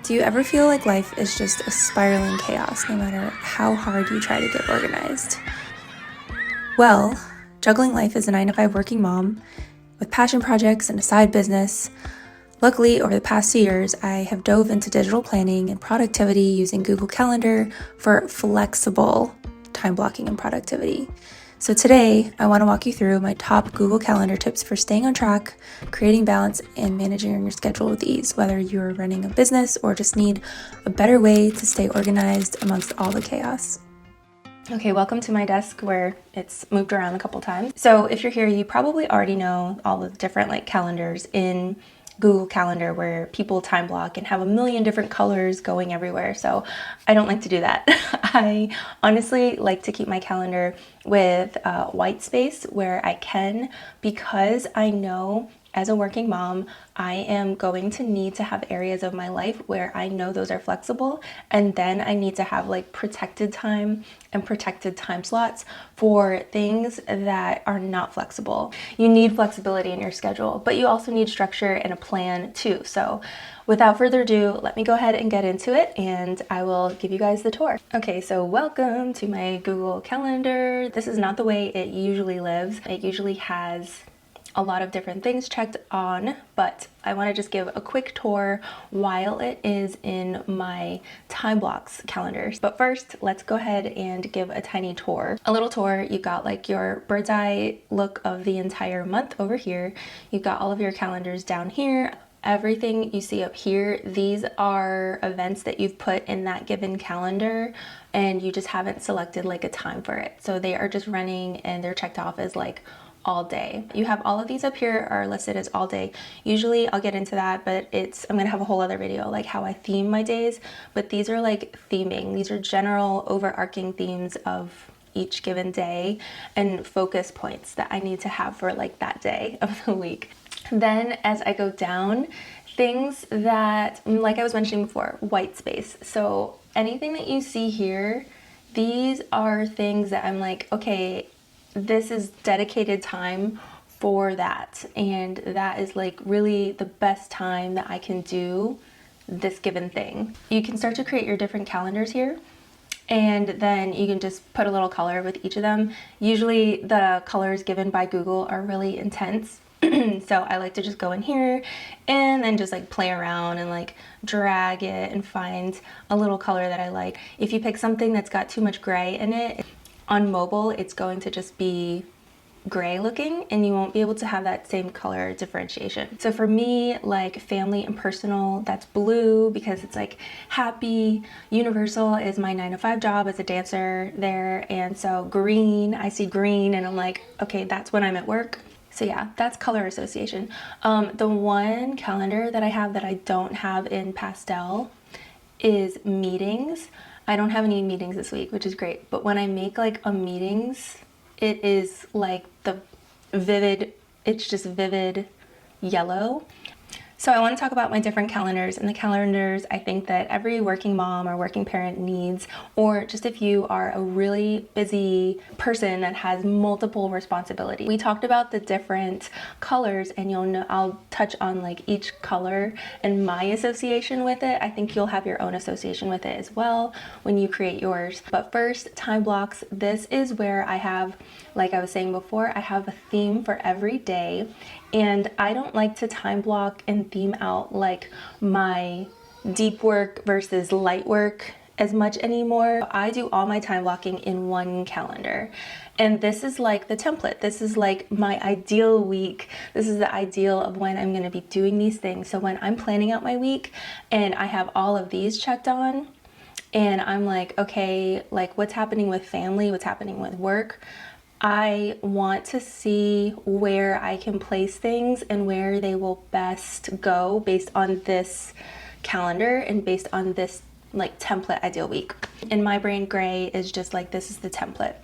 Do you ever feel like life is just a spiraling chaos no matter how hard you try to get organized? Well, juggling life as a 9-to-5 working mom with passion projects and a side business, luckily over the past 2 years, I have dove into digital planning and productivity using Google Calendar for flexible time blocking and productivity. So today, I want to walk you through my top Google Calendar tips for staying on track, creating balance, and managing your schedule with ease, whether you're running a business or just need a better way to stay organized amongst all the chaos. Okay, welcome to my desk where it's moved around a couple times. So if you're here, you probably already know all the different calendars in Google Calendar where people time block and have a million different colors going everywhere. So I don't like to do that. I honestly like to keep my calendar with white space where I can, because I know as a working mom, I am going to need to have areas of my life where I know those are flexible, and then I need to have protected time and protected time slots for things that are not flexible. You need flexibility in your schedule, but you also need structure and a plan too. So without further ado, let me go ahead and get into it and I will give you guys the tour. Okay, so welcome to my Google Calendar. This is not the way it usually lives. It usually has a lot of different things checked on, but I want to just give a quick tour while it is in my time blocks calendars. But first, let's go ahead and give a tiny tour. A little tour. You've got your bird's eye look of the entire month over here. You've got all of your calendars down here. Everything you see up here, these are events that you've put in that given calendar and you just haven't selected a time for it. So they are just running and they're checked off as all day. You have all of these up here are listed as all day. Usually I'll get into that, but I'm gonna have a whole other video how I theme my days, but these are theming. These are general overarching themes of each given day and focus points that I need to have for that day of the week. Then as I go down, things that, like I was mentioning before, white space. So anything that you see here, these are things that I'm okay, this is dedicated time for that, and that is really the best time that I can do this given thing. You can start to create your different calendars here, and then you can just put a little color with each of them. Usually the colors given by Google are really intense. So I like to just go in here and then just play around and drag it and find a little color that I like. If you pick something that's got too much gray in it, on mobile, it's going to just be gray looking and you won't be able to have that same color differentiation. So for me, family and personal, that's blue because it's happy. Universal is my 9-to-5 job as a dancer there. And so green, I see green and I'm okay, that's when I'm at work. So yeah, that's color association. The one calendar that I have that I don't have in pastel is meetings. I don't have any meetings this week, which is great. But when I make a meetings, it is the vivid, it's just vivid yellow. So I want to talk about my different calendars, and the calendars I think that every working mom or working parent needs, or just if you are a really busy person that has multiple responsibilities. We talked about the different colors, and you'll know I'll touch on each color and my association with it. I think you'll have your own association with it as well when you create yours. But first, time blocks. This is where I have, like I was saying before, I have a theme for every day. And I don't like to time block and theme out my deep work versus light work as much anymore. I do all my time blocking in one calendar. And this is the template. This is my ideal week. This is the ideal of when I'm gonna be doing these things. So when I'm planning out my week and I have all of these checked on and I'm okay, what's happening with family, what's happening with work, I want to see where I can place things and where they will best go based on this calendar and based on this template ideal week. In my brain, gray is just this is the template.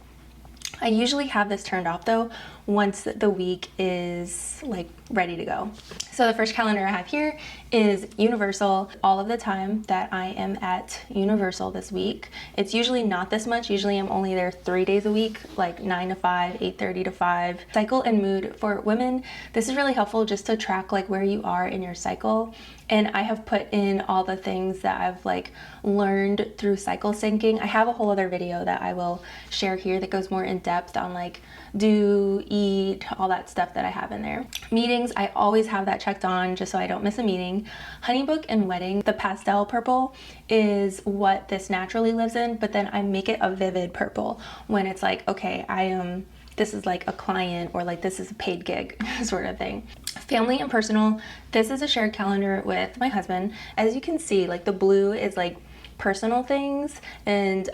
I usually have this turned off though once the week is like ready to go. So the first calendar I have here is Universal. All of the time that I am at Universal this week, it's usually not this much. Usually I'm only there 3 days a week, like 9 to 5, 8:30 to 5. Cycle and mood for women. This is really helpful just to track like where you are in your cycle. And I have put in all the things that I've like learned through cycle syncing. I have a whole other video that I will share here that goes more in depth on like do, eat, all that stuff that I have in there. Meetings, I always have that checked on just so I don't miss a meeting. Honeybook and wedding, the pastel purple is what this naturally lives in, but then I make it a vivid purple when it's like, okay, this is like a client or like this is a paid gig sort of thing. Family and personal, this is a shared calendar with my husband. As you can see, like the blue is like personal things and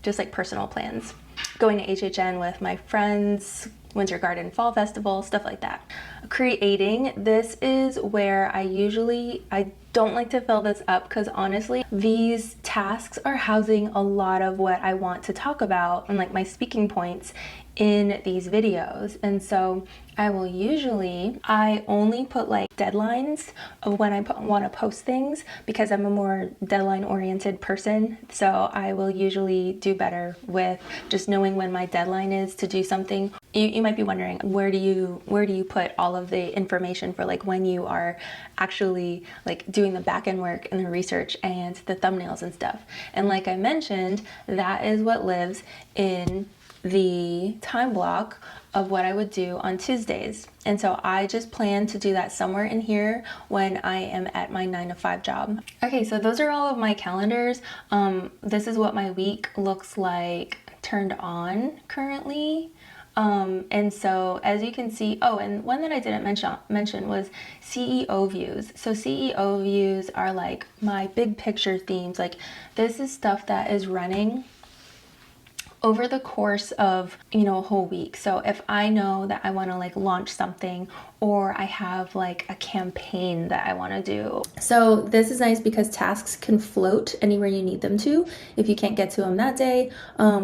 just like personal plans. Going to HHN with my friends, Winter Garden Fall Festival, stuff like that. Creating, this is where I don't like to fill this up because honestly, these tasks are housing a lot of what I want to talk about and like my speaking points in these videos. And so I only put like deadlines of when I want to post things because I'm a more deadline oriented person. So I will usually do better with just knowing when my deadline is to do something. You might be wondering, where do you put all of the information for like when you are actually like doing the back end work and the research and the thumbnails and stuff? And like I mentioned, that is what lives in the time block of what I would do on Tuesdays. And so I just plan to do that somewhere in here when I am at my 9 to 5 job. Okay, so those are all of my calendars. This is what my week looks like turned on currently. And so as you can see, and one that I didn't mention was CEO views. So CEO views are like my big picture themes. Like this is stuff that is running over the course of, a whole week. So if I know that I want to like launch something or I have like a campaign that I want to do. So this is nice because tasks can float anywhere you need them to. If you can't get to them that day,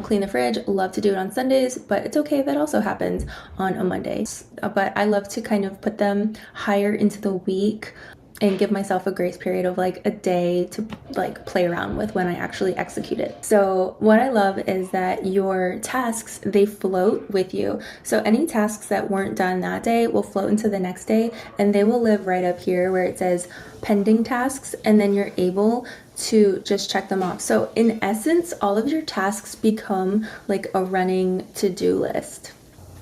clean the fridge, love to do it on Sundays, but it's okay if that also happens on a Monday. But I love to kind of put them higher into the week and give myself a grace period of like a day to like play around with when I actually execute it. So what I love is that your tasks, they float with you. So any tasks that weren't done that day will float into the next day and they will live right up here where it says pending tasks, and then you're able to just check them off. So in essence, all of your tasks become like a running to-do list.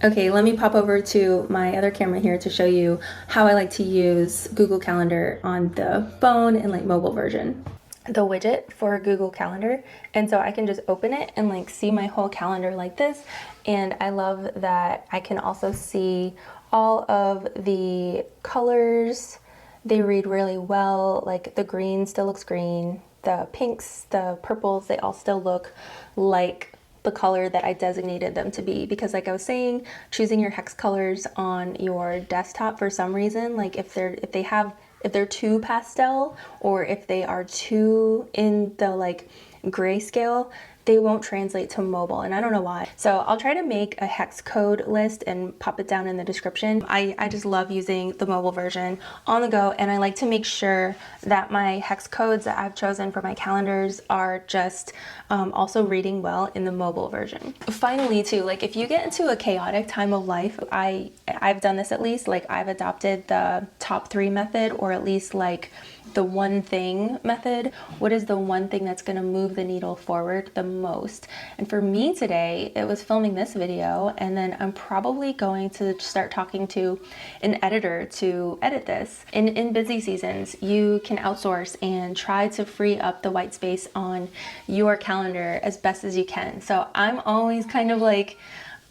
Okay, let me pop over to my other camera here to show you how I like to use Google Calendar on the phone and like mobile version. The widget for Google Calendar, and so I can just open it and like see my whole calendar like this. And I love that I can also see all of the colors. They read really well. Like the green still looks green, the pinks, the purples, they all still look like the color that I designated them to be, because like I was saying, choosing your hex colors on your desktop for some reason, like if they're too pastel or if they are too in the like grayscale, they won't translate to mobile, and I don't know why. So I'll try to make a hex code list and pop it down in the description. I just love using the mobile version on the go, and I like to make sure that my hex codes that I've chosen for my calendars are just also reading well in the mobile version. Finally too, like if you get into a chaotic time of life, I've done this at least, like I've adopted the top 3 method, or at least like the one thing method. What is the one thing that's going to move the needle forward the most? And for me today, it was filming this video, and then I'm probably going to start talking to an editor to edit this. In busy seasons, you can outsource and try to free up the white space on your calendar as best as you can. So I'm always kind of like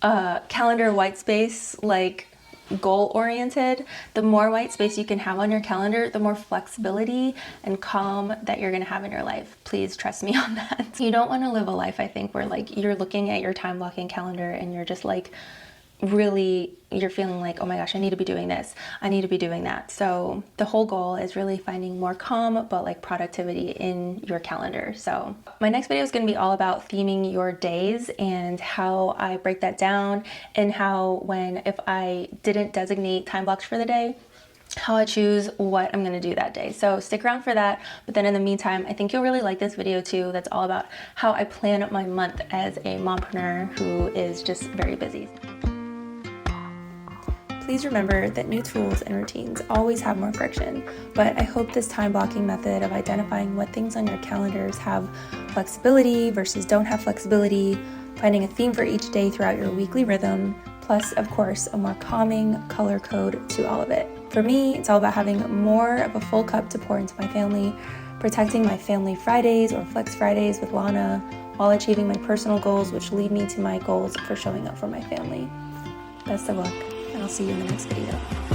calendar white space, like goal oriented. The more white space you can have on your calendar, the more flexibility and calm that you're going to have in your life. Please trust me on that. You don't want to live a life, I think, where like you're looking at your time blocking calendar and you're just like really you're feeling like, oh my gosh, I need to be doing this, I need to be doing that. So the whole goal is really finding more calm but like productivity in your calendar. So my next video is going to be all about theming your days and how I break that down, and how if I didn't designate time blocks for the day, how I choose what I'm going to do that day. So stick around for that. But then in the meantime, I think you'll really like this video too. That's all about how I plan my month as a mompreneur who is just very busy. Please remember that new tools and routines always have more friction, but I hope this time blocking method of identifying what things on your calendars have flexibility versus don't have flexibility, finding a theme for each day throughout your weekly rhythm, plus of course a more calming color code to all of it. For me, it's all about having more of a full cup to pour into my family, protecting my family Fridays or flex Fridays with Lana, while achieving my personal goals, which lead me to my goals for showing up for my family. Best of luck, and I'll see you in the next video.